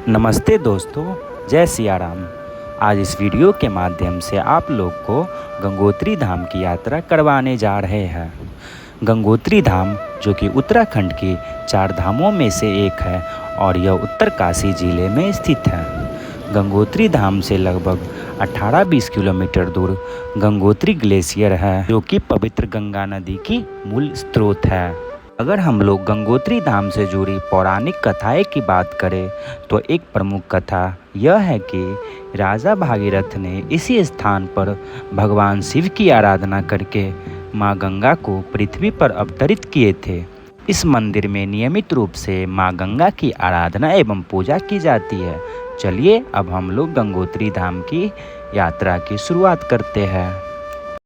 नमस्ते दोस्तों, जय सिया राम। आज इस वीडियो के माध्यम से आप लोग को गंगोत्री धाम की यात्रा करवाने जा रहे हैं। गंगोत्री धाम जो कि उत्तराखंड की 4 धामों में से एक है और यह उत्तरकाशी जिले में स्थित है। गंगोत्री धाम से लगभग 18-20 किलोमीटर दूर गंगोत्री ग्लेशियर है जो कि पवित्र गंगा नदी की मूल स्रोत है। अगर हम लोग गंगोत्री धाम से जुड़ी पौराणिक कथाएं की बात करें तो एक प्रमुख कथा यह है कि राजा भागीरथ ने इसी स्थान पर भगवान शिव की आराधना करके मां गंगा को पृथ्वी पर अवतरित किए थे। इस मंदिर में नियमित रूप से मां गंगा की आराधना एवं पूजा की जाती है। चलिए अब हम लोग गंगोत्री धाम की यात्रा की शुरुआत करते हैं।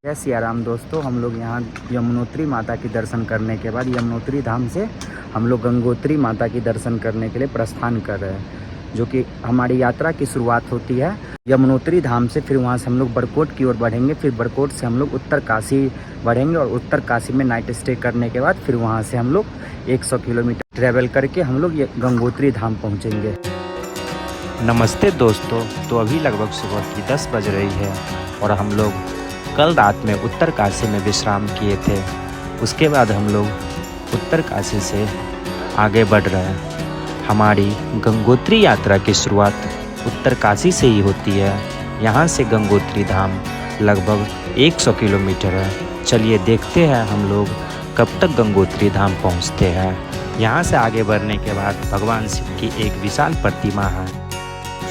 जय सिया राम दोस्तों, हम लोग यहाँ यमुनोत्री माता के दर्शन करने के बाद यमुनोत्री धाम से हम लोग गंगोत्री माता की दर्शन करने के लिए प्रस्थान कर रहे हैं, जो कि हमारी यात्रा की शुरुआत होती है यमुनोत्री धाम से। फिर वहाँ से हम लोग बरकोट की ओर बढ़ेंगे, फिर बरकोट से हम लोग उत्तरकाशी बढ़ेंगे और उत्तरकाशी में नाइट स्टे करने के बाद फिर वहाँ से हम लोग 100 किलोमीटर ट्रैवल करके हम लोग ये गंगोत्री धाम पहुँचेंगे। नमस्ते दोस्तों, तो अभी लगभग सुबह की 10 बज रही है और हम लोग कल रात में उत्तरकाशी में विश्राम किए थे। उसके बाद हम लोग उत्तरकाशी से आगे बढ़ रहे हैं। हमारी गंगोत्री यात्रा की शुरुआत उत्तरकाशी से ही होती है। यहाँ से गंगोत्री धाम लगभग 100 किलोमीटर है। चलिए देखते हैं हम लोग कब तक गंगोत्री धाम पहुँचते हैं। यहाँ से आगे बढ़ने के बाद भगवान शिव की एक विशाल प्रतिमा है।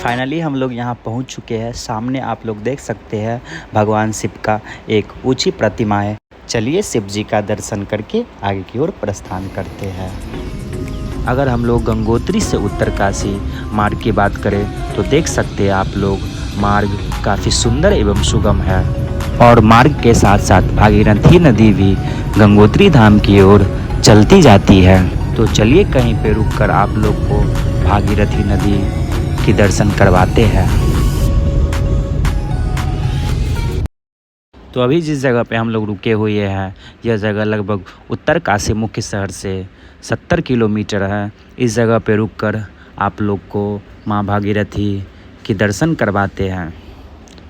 फाइनली हम लोग यहाँ पहुँच चुके हैं। सामने आप लोग देख सकते हैं भगवान शिव का एक ऊंची प्रतिमा है। चलिए शिव जी का दर्शन करके आगे की ओर प्रस्थान करते हैं। अगर हम लोग गंगोत्री से उत्तरकाशी मार्ग की बात करें तो देख सकते हैं आप लोग मार्ग काफ़ी सुंदर एवं सुगम है और मार्ग के साथ साथ भागीरथी नदी भी गंगोत्री धाम की ओर चलती जाती है। तो चलिए कहीं पे रुककर आप लोग को भागीरथी नदी की दर्शन करवाते हैं। तो अभी जिस जगह पे हम लोग रुके हुए हैं यह जगह लगभग उत्तरकाशी मुख्य शहर से 70 किलोमीटर है। इस जगह पे रुककर आप लोग को मां भागीरथी की दर्शन करवाते हैं।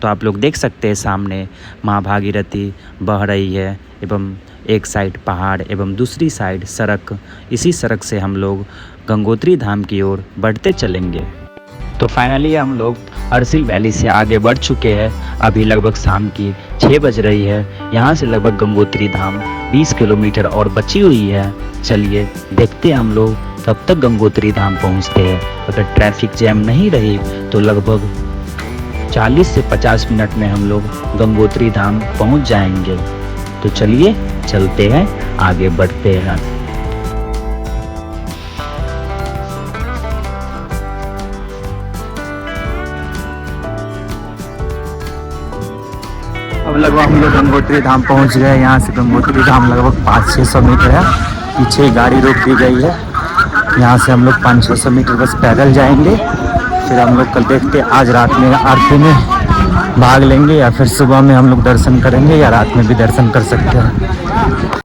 तो आप लोग देख सकते हैं सामने मां भागीरथी बह रही है एवं एक साइड पहाड़ एवं दूसरी साइड सड़क। इसी सड़क से हम लोग गंगोत्री धाम की ओर बढ़ते चलेंगे। तो फाइनली हम लोग अर्सिल वैली से आगे बढ़ चुके हैं। अभी लगभग शाम की 6 बज रही है। यहाँ से लगभग गंगोत्री धाम 20 किलोमीटर और बची हुई है। चलिए देखते हैं हम लोग कब तक गंगोत्री धाम पहुँचते हैं। अगर ट्रैफिक जैम नहीं रही तो लगभग 40 से 50 मिनट में हम लोग गंगोत्री धाम पहुँच जाएंगे। तो चलिए चलते हैं, आगे बढ़ते हैं। अब लगभग हम लोग गंगोत्री धाम पहुंच गए। यहाँ से गंगोत्री धाम लगभग 500-600 मीटर है। पीछे गाड़ी रोक दी गई है। यहाँ से हम लोग 500-600 मीटर बस पैदल जाएंगे। फिर हम लोग कल देखते हैं आज रात में आरती में भाग लेंगे या फिर सुबह में हम लोग दर्शन करेंगे या रात में भी दर्शन कर सकते हैं।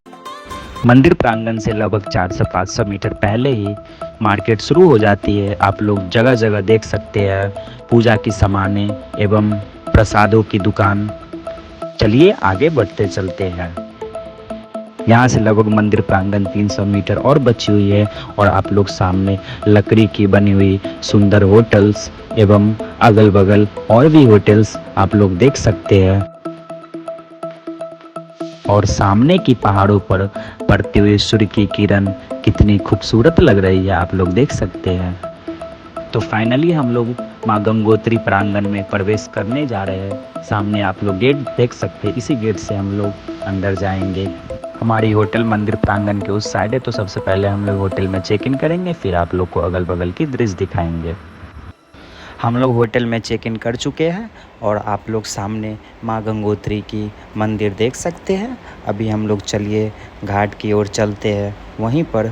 मंदिर प्रांगण से लगभग 400-500 मीटर पहले ही मार्केट शुरू हो जाती है। आप लोग जगह जगह देख सकते हैं पूजा की सामानें एवं प्रसादों की दुकान। चलिए आगे बढ़ते चलते हैं। यहाँ से लगभग मंदिर प्रांगण 300 मीटर और बची हुई है और आप लोग सामने लकड़ी की बनी हुई सुंदर होटल्स एवं अगल बगल और भी होटल्स आप लोग देख सकते हैं। और सामने की पहाड़ों पर पड़ती हुई सूर्य की किरण कितनी खूबसूरत लग रही है, आप लोग देख सकते हैं। तो फाइनली हम लोग मां गंगोत्री प्रांगण में प्रवेश करने जा रहे हैं। सामने आप लोग गेट देख सकते हैं। इसी गेट से हम लोग अंदर जाएंगे। हमारी होटल मंदिर प्रांगण के उस साइड है। तो सबसे पहले हम लोग होटल में चेक इन करेंगे, फिर आप लोग को अगल बगल की दृश्य दिखाएंगे। हम लोग होटल में चेक इन कर चुके हैं और आप लोग सामने मां गंगोत्री की मंदिर देख सकते हैं। अभी हम लोग चलिए घाट की ओर चलते हैं। वहीं पर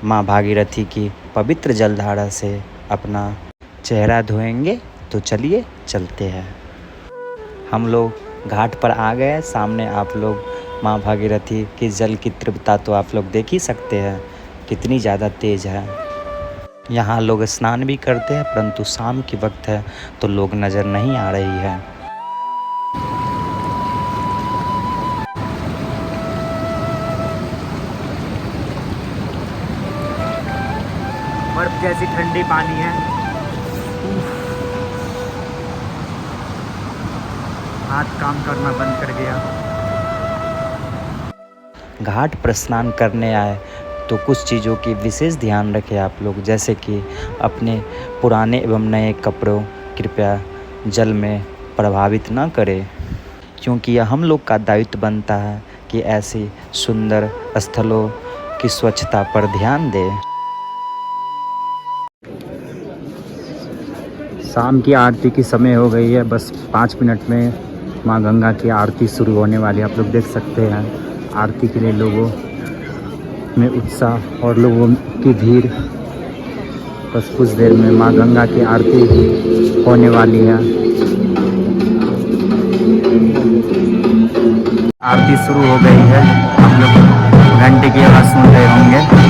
मां भागीरथी की पवित्र जलधारा से अपना चेहरा धोएंगे। तो चलिए चलते हैं। हम लोग घाट पर आ गए। सामने आप लोग मां भागीरथी की जल की तीव्रता तो आप लोग देख ही सकते हैं कितनी ज़्यादा तेज़ है। यहाँ लोग स्नान भी करते हैं, परंतु शाम के वक्त है तो लोग नज़र नहीं आ रही है। बर्फ जैसी ठंडी पानी है। हाथ काम करना बंद कर गया। घाट पर स्नान करने आए तो कुछ चीज़ों की विशेष ध्यान रखें आप लोग, जैसे कि अपने पुराने एवं नए कपड़ों कृपया जल में प्रभावित ना करें, क्योंकि यह हम लोग का दायित्व बनता है कि ऐसे सुंदर स्थलों की स्वच्छता पर ध्यान दें। शाम की आरती की समय हो गई है, बस 5 मिनट में माँ गंगा की आरती शुरू होने वाली है। आप लोग देख सकते हैं आरती के लिए लोगों में उत्साह और लोगों की भीड़। बस कुछ देर में माँ गंगा की आरती होने वाली है। आरती शुरू हो गई है। हम लोग घंटे की आवाज़ सुन रहे होंगे।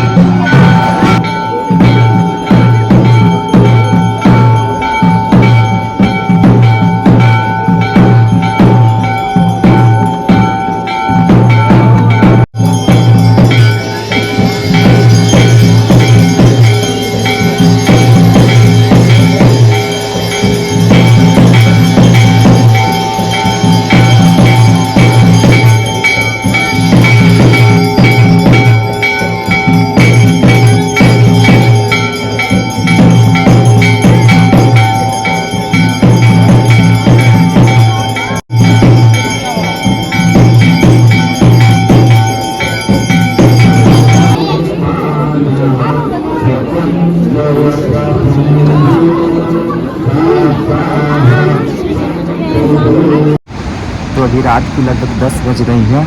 तो अभी रात की लगभग 10 बज रही है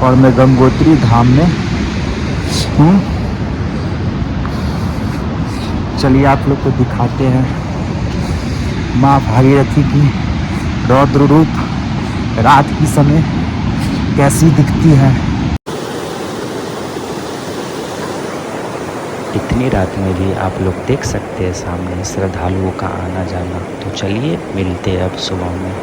और मैं गंगोत्री धाम में हूँ। चलिए आप लोग को दिखाते हैं माँ भागीरथी की रौद्र रूप रात की समय कैसी दिखती है। इतनी रात में भी आप लोग देख सकते हैं सामने श्रद्धालुओं का आना जाना। तो चलिए मिलते हैं अब सुबह में।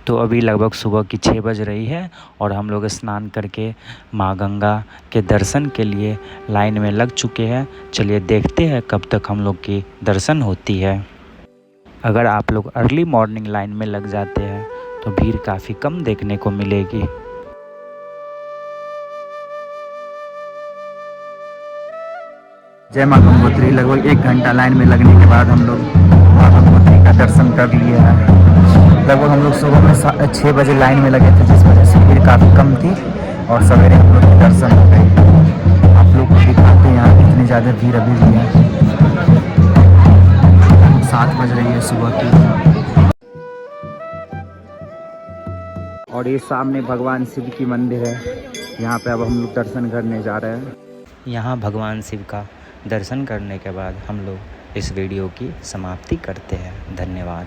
तो अभी लगभग सुबह की 6 बज रही है और हम लोग स्नान करके माँ गंगा के दर्शन के लिए लाइन में लग चुके हैं। चलिए देखते हैं कब तक हम लोग की दर्शन होती है। अगर आप लोग अर्ली मॉर्निंग लाइन में लग जाते हैं तो भीड़ काफ़ी कम देखने को मिलेगी। जय माँ गंगोत्री। लगभग 1 घंटा लाइन में लगने के बाद हम लोग माँ गंगोत्री का दर्शन कर लिए हैं। लगभग हम लोग सुबह में 6 बजे लाइन में लगे थे, जिस वजह से भीड़ काफ़ी कम थी और सवेरे हम लोग के दर्शन हो गए। आप लोग को दिखाते हैं यहाँ कितनी ज़्यादा भीड़ अभी भी है। 7 बज रही है सुबह की और ये सामने भगवान शिव की मंदिर है। यहाँ पे अब हम लोग दर्शन करने जा रहे हैं। यहाँ भगवान शिव का दर्शन करने के बाद हम लोग इस वीडियो की समाप्ति करते हैं। धन्यवाद।